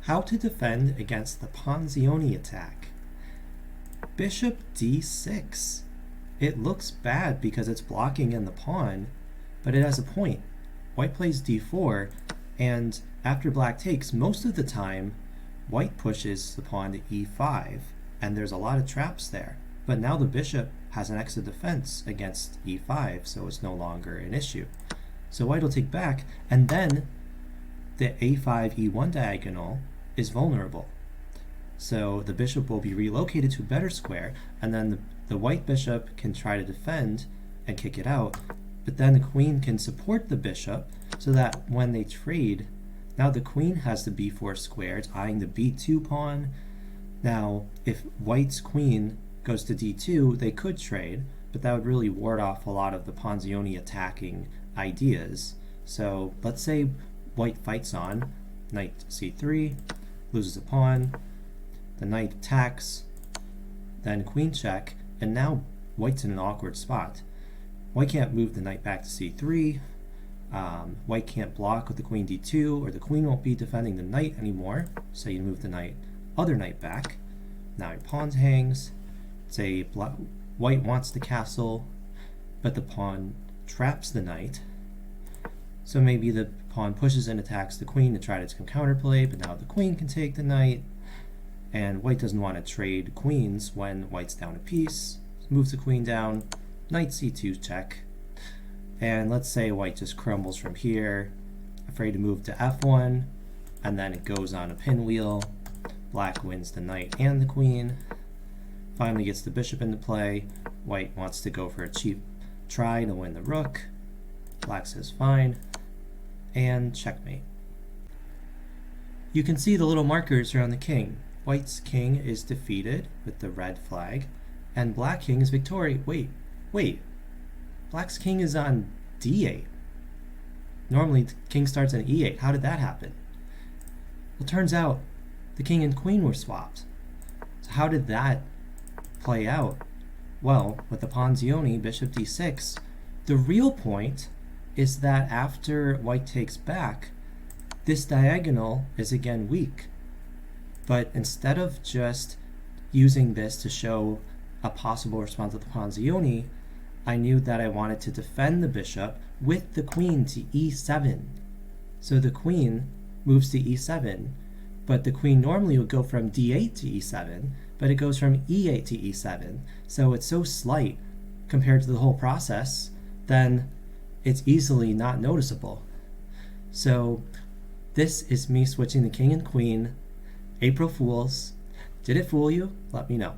How to defend against the Ponziani attack. Bishop d6. It looks bad because it's blocking in the pawn, but it has a point. White plays d4, and after black takes, most of the time, white pushes the pawn to e5, and there's a lot of traps there. But now the bishop has an extra defense against e5, so it's no longer an issue. So white will take back, and then the a5 e1 diagonal is vulnerable. So the bishop will be relocated to a better square, and then the white bishop can try to defend and kick it out, but then the queen can support the bishop so that when they trade, now the queen has the b4 square, it's eyeing the b2 pawn. Now, if white's queen goes to d2, they could trade, but that would really ward off a lot of the Ponziani attacking ideas. So let's say white fights on, knight c3, loses a pawn, the knight attacks, then queen check, and now white's in an awkward spot. White can't move the knight back to c3, white can't block with the queen d2, or the queen won't be defending the knight anymore, so you move the other knight back. Now your pawn hangs. Say white wants the castle, but the pawn traps the knight. So maybe the pawn pushes and attacks the queen to try to some counterplay, but now the queen can take the knight, and white doesn't want to trade queens when white's down a piece. Moves the queen down, knight c2 check, and let's say white just crumbles from here, afraid to move to f1, and then it goes on a pinwheel. Black wins the knight and the queen, finally gets the bishop into play. White wants to go for a cheap try to win the rook. Black says fine, and checkmate. You can see the little markers around the king. White's king is defeated with the red flag, and black king is victorious. Wait. Black's king is on d8. Normally, the king starts on e8. How did that happen? Well, turns out the king and queen were swapped. So how did that play out? Well, with the Ponziani, bishop d6, the real point is that after white takes back, this diagonal is again weak. But instead of just using this to show a possible response to the Ponziani, I knew that I wanted to defend the bishop with the queen to e7. So the queen moves to e7, but the queen normally would go from d8 to e7, but it goes from e8 to e7. So it's so slight compared to the whole process, then it's easily not noticeable. So this is me switching the king and queen. April Fools. Did it fool you? Let me know.